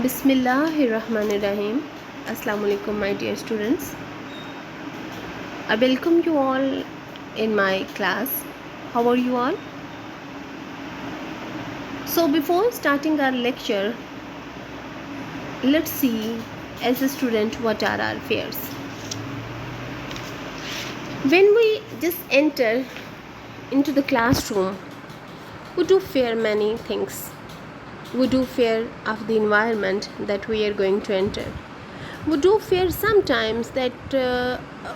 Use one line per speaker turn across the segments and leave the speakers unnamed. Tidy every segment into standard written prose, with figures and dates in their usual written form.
Bismillahirrahmanirrahim. Assalamu alaikum, my dear students. I welcome you all in my class. How are you all? So before starting our lecture, let's see as a student what are our fears. When we just enter into the classroom, we do fear many things. We do fear of the environment that we are going to enter. We do fear sometimes that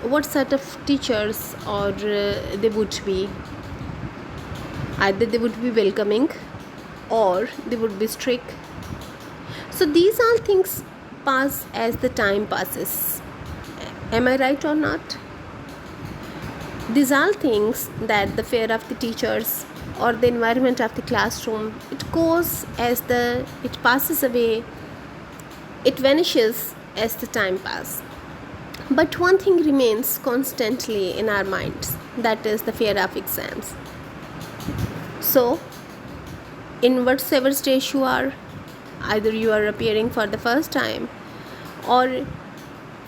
what sort of teachers or they would be. Either they would be welcoming or they would be strict. So these all things pass as the time passes. Am I right or not? These are things that the fear of the teachers or the environment of the classroom, it goes as it passes away, it vanishes as the time passes. But one thing remains constantly in our minds, that is the fear of exams. So in whatsoever stage you are, either you are appearing for the first time or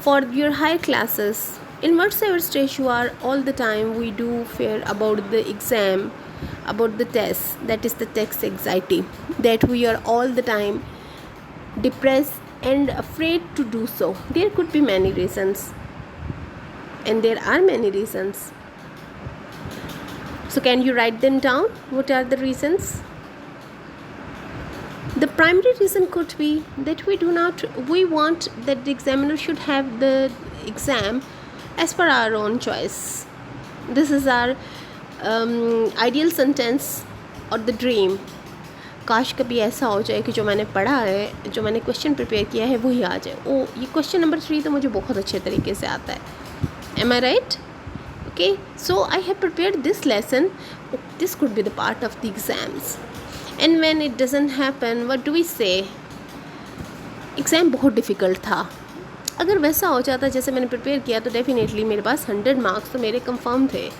for your higher classes, in whatsoever stage you are, all the time we do fear about the exam, about the test, that is the test anxiety, that we are all the time depressed and afraid to do so. There could be many reasons, and there are many reasons. So can you write them down? What are the reasons? The primary reason could be that we want that the examiner should have the exam as per our own choice. This is our ideal sentence or the dream. काश कभी ऐसा हो जाए कि जो मैंने पढ़ा है, जो मैंने क्वेश्चन प्रिपेयर किया है, वही आ जाए. ओ, ये क्वेश्चन नंबर 3 तो मुझे बहुत अच्छे तरीके से आता है. Am I right? Okay, so I have prepared this lesson. This could be the part of the exams. And when it doesn't happen, what do we say? Exam बहुत डिफ़िकल्ट था. अगर वैसा हो जाता जैसे मैंने प्रिपेयर किया तो डेफिनेटली मेरे पास 100 मार्क्स तो मेरे कंफर्म थे,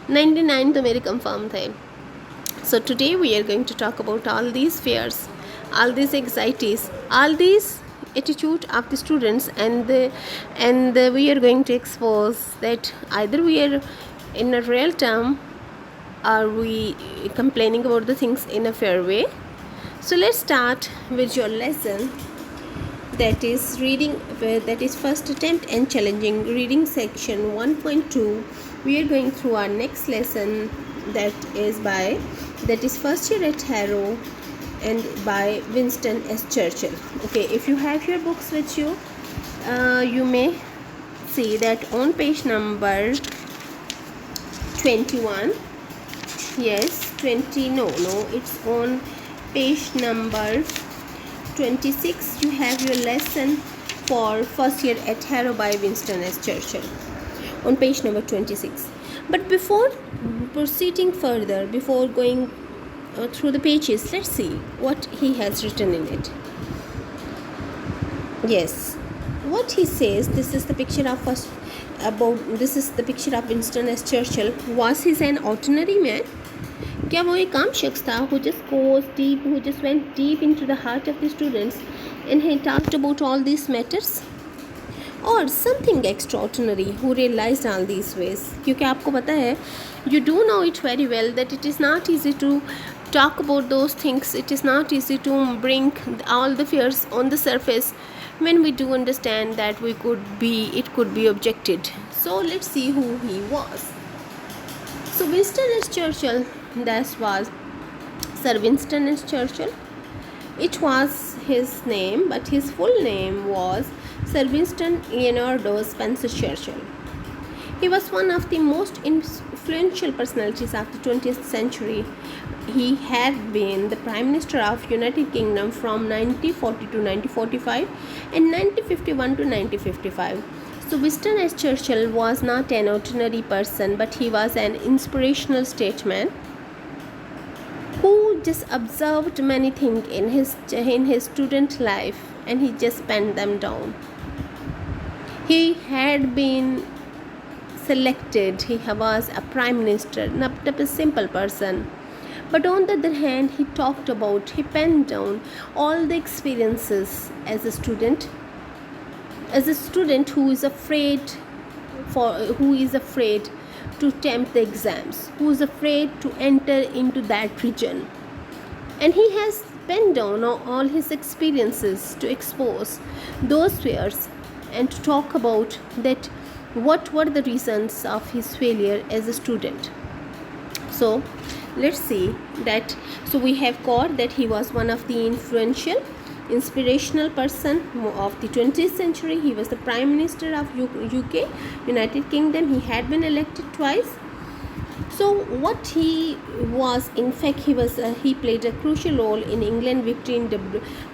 99 तो मेरे कंफर्म थे. So today we are going to talk about all these fears, all these anxieties, all these attitude of the students, and we are going to expose that either we are in a real term or we complaining about the things in a fair way. So let's start with your lesson, that is reading, that is first attempt and challenging reading section 1.2. We are going through our next lesson, that is first year at Harrow and by Winston S. Churchill. Okay, if you have your books with you, you may see that on page number 21, yes, 20, no, it's on page number 26, you have your lesson for first year at Harrow by Winston S. Churchill on page number 26. But before proceeding further, before going through the pages, let's see what he has written in it. Yes, what he says, this is the picture of Winston S. Churchill. Was he an ordinary man? क्या वो एक आम शख्स था who just went deep into the heart of the students and he talked about all these matters, or something extraordinary who realized all these ways? क्योंकि आपको पता है, you do know it very well that it is not easy to talk about those things. It is not easy to bring all the fears on the surface when we do understand that it could be objected. So let's see who he was. So Winston S. Churchill, that was Sir Winston S. Churchill. It was his name, but his full name was Sir Winston Leonardo Spencer Churchill. He was one of the most influential personalities of the 20th century. He had been the Prime Minister of United Kingdom from 1940 to 1945 and 1951 to 1955. So Winston S. Churchill was not an ordinary person, but he was an inspirational statesman who just observed many things in his student life and he just penned them down. He had been selected, he was a prime minister, not a simple person, But on the other hand, he penned down all the experiences as a student who is afraid to attempt the exams, who is afraid to enter into that region. And he has penned down all his experiences to expose those fears and to talk about that what were the reasons of his failure as a student. So let's see that. So we have got that he was one of the influential, inspirational person of the 20th century. He was the Prime Minister of UK, United Kingdom. He had been elected twice. So what he was, in fact, he played a crucial role in England victory in the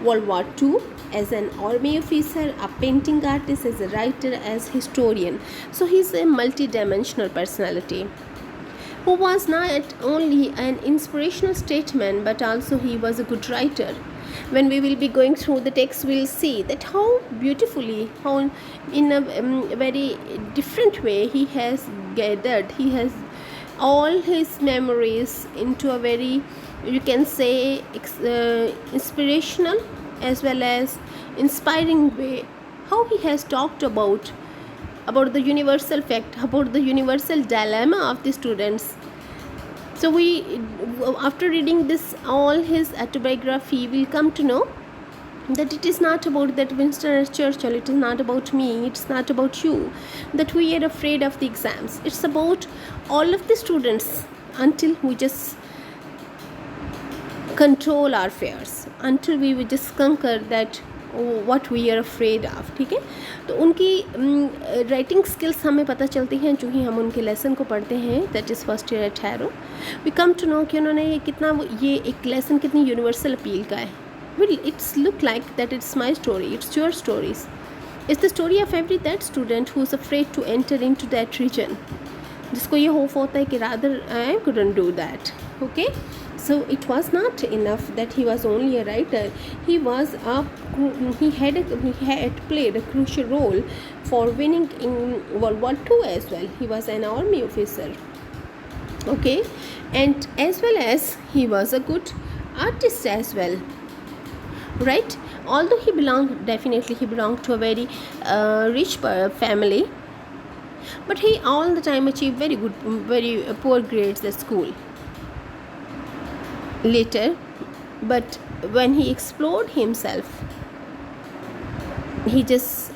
World War II as an army officer, a painting artist, as a writer, as historian. So he's a multi-dimensional personality who was not only an inspirational statesman, but also he was a good writer. When we will be going through the text, we'll see that how beautifully, how in a very different way he has all his memories into a very, you can say, inspirational as well as inspiring way. How he has talked about the universal fact, about the universal dilemma of the students. So we, after reading this all his autobiography, will come to know that it is not about that Winston Churchill, it is not about me, it's not about you, that we are afraid of the exams. It's about all of the students until we just control our fears, until we will just conquer that what we are afraid of. ठीक है, तो उनकी writing skills हमें पता चलती हैं जो ही हम उनके लेसन को पढ़ते हैं, that is first year at Harrow. We come to know कि उन्होंने ये एक लेसन कितनी यूनिवर्सल अपील का है. Well, it's look like that it's my story, it's your stories. It's the story of every that student who's afraid to enter into that region. जिसको ये hope होता है कि rather I couldn't do that. Okay, so it was not enough that he was only a writer. He had played a crucial role for winning in World War II as well. He was an army officer. Okay, and as well as he was a good artist as well. Right, although he belonged to a very rich family, but he all the time achieved very poor grades at school later. But when he explored himself, he just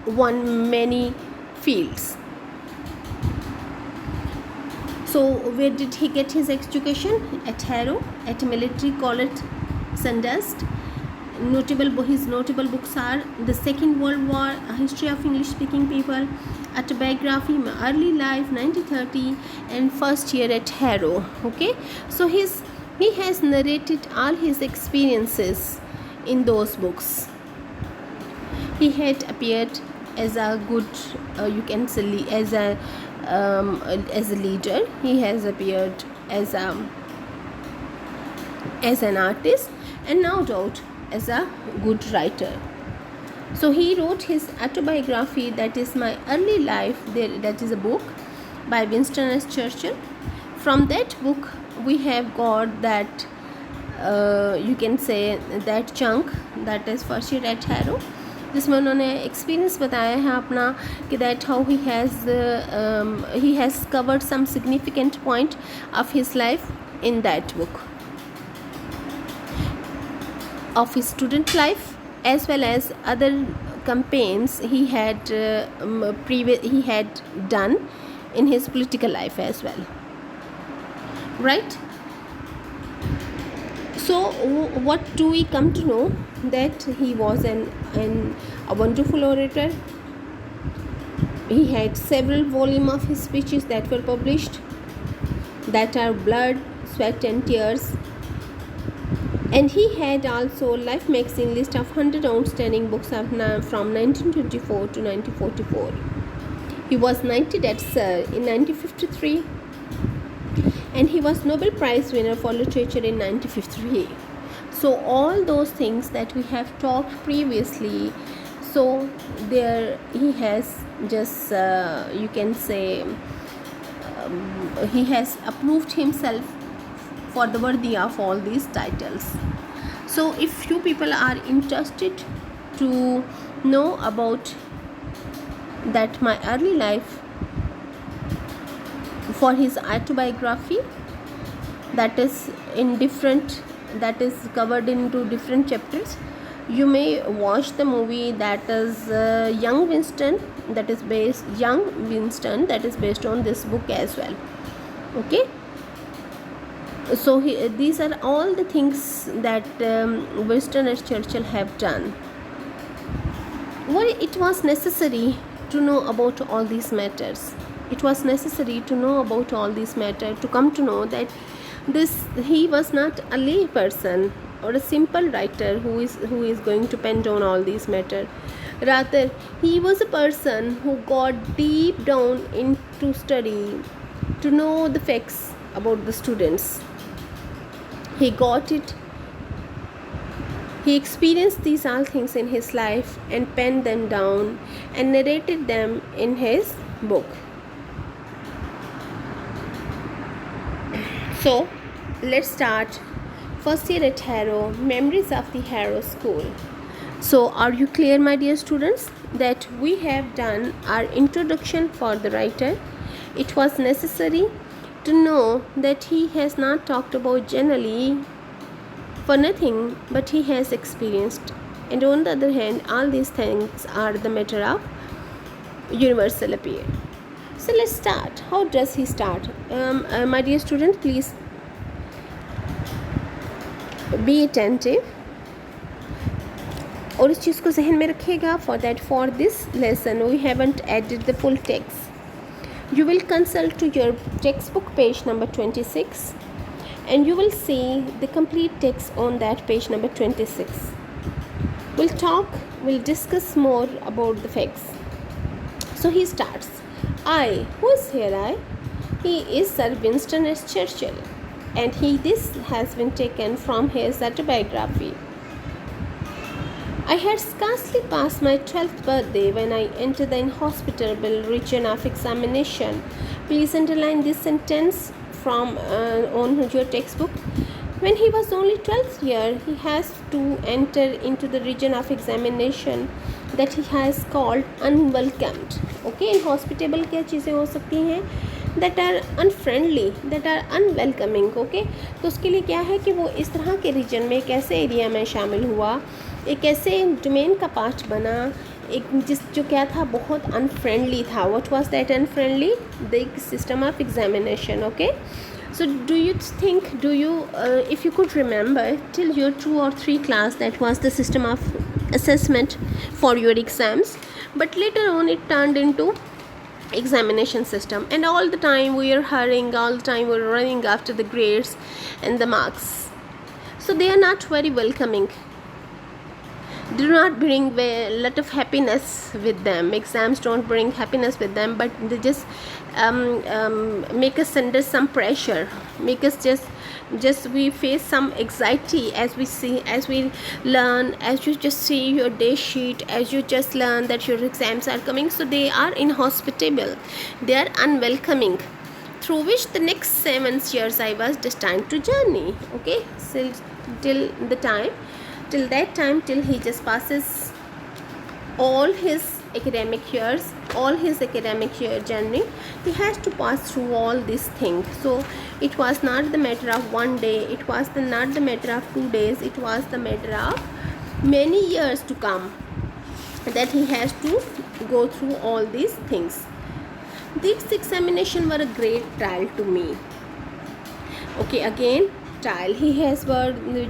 won many fields. So where did he get his education? At Harrow, at military college Sandhurst. His notable books are The Second World War, A History of English Speaking People, Autobiography, My Early Life, 1930, and First Year at Harrow. Okay, so he has narrated all his experiences in those books. He had appeared as a good, you can say, as a leader. He has appeared as an artist, and no doubt as a good writer. So he wrote his autobiography, that is My Early Life. That is a book by Winston S. Churchill. From that book we have got that, you can say, that chunk, that is First Year at Harrow, जिसमें उन्होंने experience बताया है अपना कि that how he has covered some significant point of his life in that book, of his student life as well as other campaigns he had done in his political life as well. Right, so what do we come to know? That he was a wonderful orator. He had several volumes of his speeches that were published, that are blood, sweat and tears. And he had also Life magazine list of 100 outstanding books from 1924 to 1944. He was knighted at Sir in 1953, and he was Nobel Prize winner for literature in 1953. So all those things that we have talked previously, so there he has just you can say he has approved himself for the worthy of all these titles. So if you people are interested to know about that my early life for his autobiography, that is in different, that is covered into different chapters, you may watch the movie that is Young Winston, that is based on this book as well. Okay, so these are all the things that Winston and Churchill have done. Why it was necessary to know about all these matters? It was necessary to know about all these matters to come to know that he was not a lay person or a simple writer who is going to pen down all these matters. Rather, he was a person who got deep down into study to know the facts about the students. He got it. He experienced these all things in his life and penned them down and narrated them in his book. So, let's start. First year at Harrow, memories of the Harrow School. So, are you clear, my dear students, that we have done our introduction for the writer? It was necessary to know that he has not talked about generally for nothing, but he has experienced. And on the other hand, all these things are the matter of universal appeal. So let's start. How does he start? My dear student, please be attentive और इस चीज़ को जहन में रखिएगा. For that, for this lesson we haven't added the full text. You will consult to your textbook page number 26 and you will see the complete text on that page number 26. We'll discuss more about the facts. So he starts. Who is here I? He is Sir Winston S. Churchill, and this has been taken from his autobiography. I had scarcely passed my 12th birthday when I entered the inhospitable region of examination. Please underline this sentence from on your textbook. When he was only 12th year, he has to enter into the region of examination that he has called unwelcomed. Okay, inhospitable क्या चीज़ें हो सकती हैं? That are unfriendly, that are unwelcoming. Okay, तो उसके लिए क्या है कि वो इस तरह के रीजन में, एक ऐसे एरिया में शामिल हुआ, एक ऐसे डोमेन का पार्ट बना, एक जो क्या था, बहुत अनफ्रेंडली था. What was that unfriendly? The system of examination. Okay. So if you could remember till your 2 or 3 class, that was the system of assessment for your exams, but later on it turned into examination system, and all the time we are hurrying, all the time we are running after the grades and the marks. So they are not very welcoming. Do not bring a lot of happiness with them. Exams don't bring happiness with them, but they just make us under some pressure, make us just we face some anxiety as we learn, as you just see your day sheet, as you just learn that your exams are coming. So they are inhospitable, they are unwelcoming, through which the next 7 years I was destined to journey. Okay, so till that time, till he just passes all his academic years, all his academic year journey, he has to pass through all these things. So it was not the matter of one day, it was not the matter of 2 days, it was the matter of many years to come that he has to go through all these things. These examinations were a great trial to me. Okay, again, trial. He has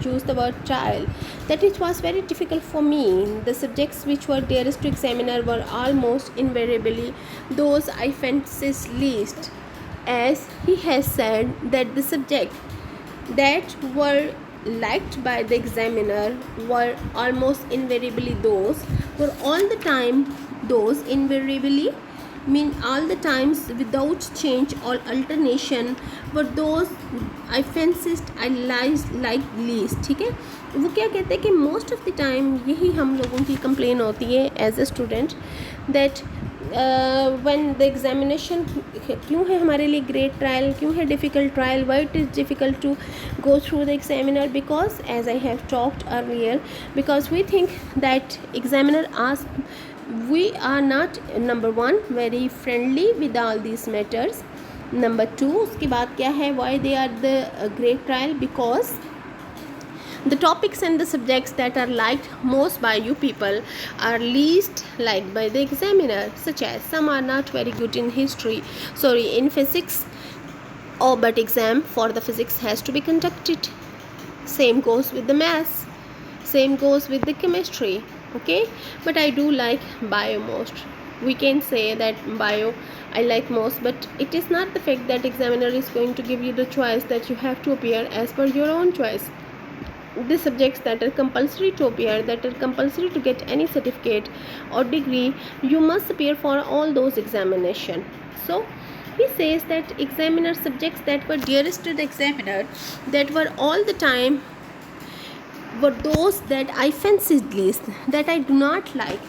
used the word trial. That it was very difficult for me. The subjects which were dearest to examiner were almost invariably those I fancied least, as he has said that the subjects that were liked by the examiner were almost invariably those, were all the time those, invariably mean all the times without change or alternation, were those I fancied I like least. ठीक है, वो क्या कहते हैं कि most of the time यही हम लोगों की कंप्लेन होती है as a student, that when the examination क्यों है हमारे लिए great trial, क्यों है difficult trial, why it is difficult to go through the examiner? Because as I have talked earlier, because we think that examiner asks, we are not, number one, very friendly with all these matters. Number two, उसके बाद क्या है, why they are the great trial? Because the topics and the subjects that are liked most by you people are least liked by the examiner, such as some are not very good in in physics. Oh, but exam for the physics has to be conducted. Same goes with the maths. Same goes with the chemistry. Okay, but I do like bio most. We can say that bio I like most, but it is not the fact that examiner is going to give you the choice that you have to appear as per your own choice. The subjects that are compulsory to appear, that are compulsory to get any certificate or degree, you must appear for all those examination. So he says that examiner subjects that were dearest to the examiner, that were all the time, were those that I fancied least, that I do not like.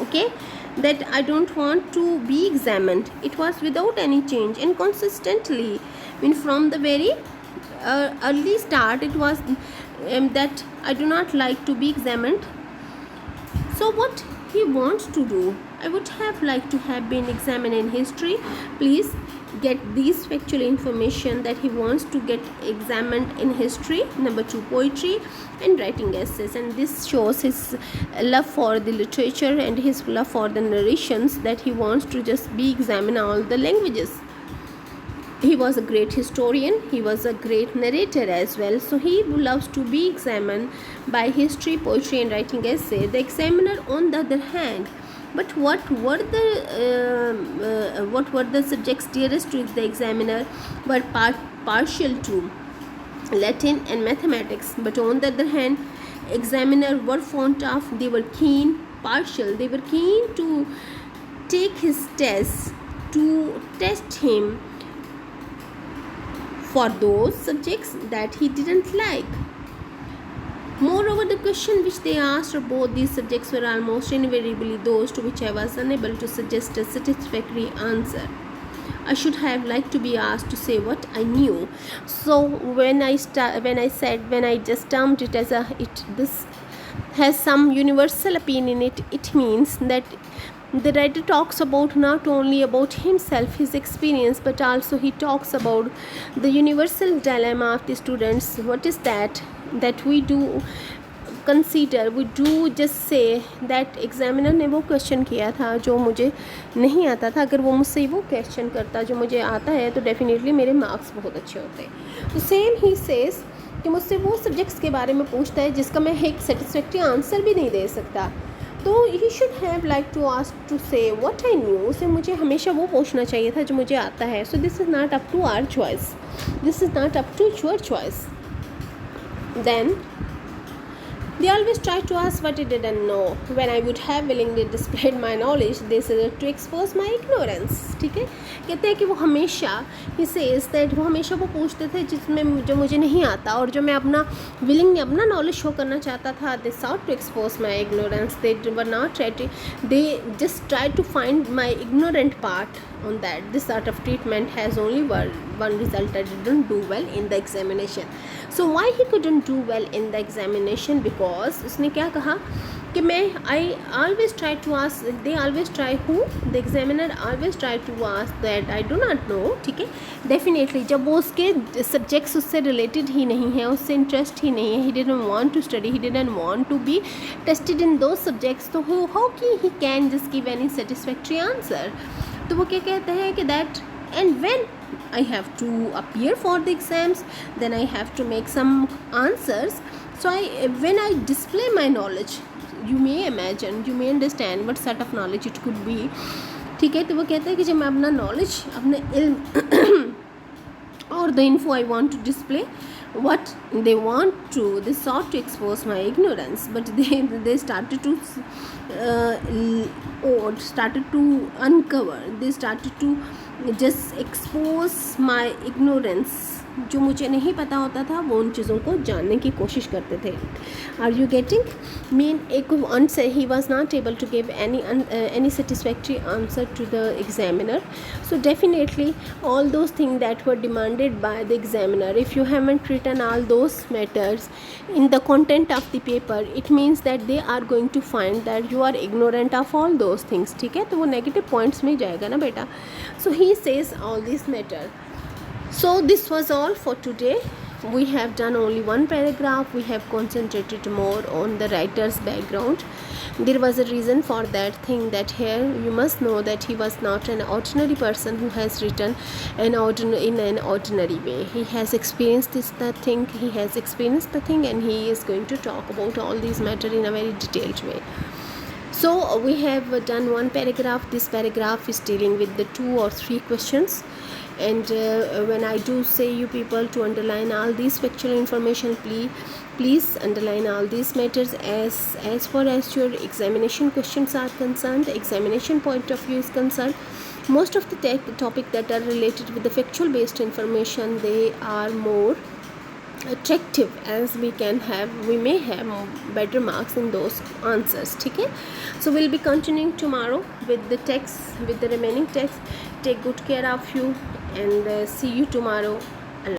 Okay, that I don't want to be examined. It was without any change and consistently. I mean, from the very early start, it was that I do not like to be examined. So what he wants to do, I would have liked to have been examined in history. Please get these factual information that he wants to get examined in history. Number two, poetry and writing essays, and this shows his love for the literature and his love for the narrations, that he wants to just be examined all the languages. He was a great historian, he was a great narrator as well, so he loves to be examined by history, poetry and writing essay. The examiner, on the other hand, but what were the subjects dearest to the examiner? Were partial to Latin and mathematics, but on the other hand, examiner were fond of, they were keen, partial, they were keen to take his tests, to test him for those subjects that he didn't like. Moreover, the question which they asked about these subjects were almost invariably those to which I was unable to suggest a satisfactory answer. I should have liked to be asked to say what I knew. So when I just termed it as this has some universal opinion in it, it means that the writer talks about not only about himself, his experience, but also he talks about the universal dilemma of the students. What is that we do consider, we do just say that examiner ने वो question किया था जो मुझे नहीं आता था, अगर वो मुझसे वो क्वेश्चन करता जो मुझे आता है तो डेफिनेटली मेरे मार्क्स बहुत अच्छे होते। तो सेम ही सेज कि मुझसे वो सब्जेक्ट्स के बारे में पूछता है जिसका मैं एक सेटिस्फैक्ट्री आंसर भी नहीं दे सकता, तो he should have like to ask to say what I knew. उसे मुझे हमेशा वो पूछना चाहिए था जो मुझे आता है। So this is not up to our choice, this is not up to your choice. Then they always try to ask what I didn't know. When I would have willingly displayed my knowledge, they said to expose my ignorance. ठीक है, कहते हैं कि वो हमेशा he says that वो हमेशा वो पूछते थे जिसमें जो मुझे नहीं आता और जो मैं अपना willingly अपना knowledge शो करना चाहता था। They sought to expose my ignorance. They were not trying, they just tried to find my ignorant part on that. This sort of treatment has only one result, that he didn't do well in the examination. So why he couldn't do well in the examination? Because उसने क्या कहा कि I always try to ask, they always try, who, the examiner always try to ask that I do not know. ठीक है, definitely जब वो उसके subjects उससे related ही नहीं है, उससे interest ही नहीं है, he didn't want to study, he didn't want to be tested in those subjects, तो how he can just give any satisfactory answer? तो वो क्या कहते हैं कि that, and when I have to appear for the exams, then I have to make some answers. So when I display my knowledge, you may imagine, you may understand what sort of knowledge it could be. ठीक है, तो वो कहते हैं कि जब मैं अपना knowledge, अपने इल्म और the info I want to display, what they want to, they sought to expose my ignorance, but they started to uncover, they started to just expose my ignorance, जो मुझे नहीं पता होता था वो उन चीज़ों को जानने की कोशिश करते थे. Are you getting? मीन एक once he was not able to give any satisfactory answer to the examiner, so definitely all those things that were demanded by the examiner, if you haven't written all those matters in the content of the paper, it means that they are going to find that you are ignorant of all those things. ठीक है, तो वो negative points में जाएगा ना बेटा. So he says all this matter. So this was all for today. We have done only one paragraph. We have concentrated more on the writer's background. There was a reason for that thing, that here you must know that he was not an ordinary person who has written in an ordinary way. He has experienced that thing, he has experienced the thing, and he is going to talk about all these matter in a very detailed way. So we have done one paragraph. This paragraph is dealing with the 2 or 3 questions, and when I do say you people to underline all these factual information, please underline all these matters as far as your examination questions are concerned, the examination point of view is concerned. Most of the topic that are related with the factual based information, they are more attractive, as we may have better marks in those answers. ठीक है, so we'll be continuing tomorrow with the text, with the remaining text. Take good care of you, and see you tomorrow.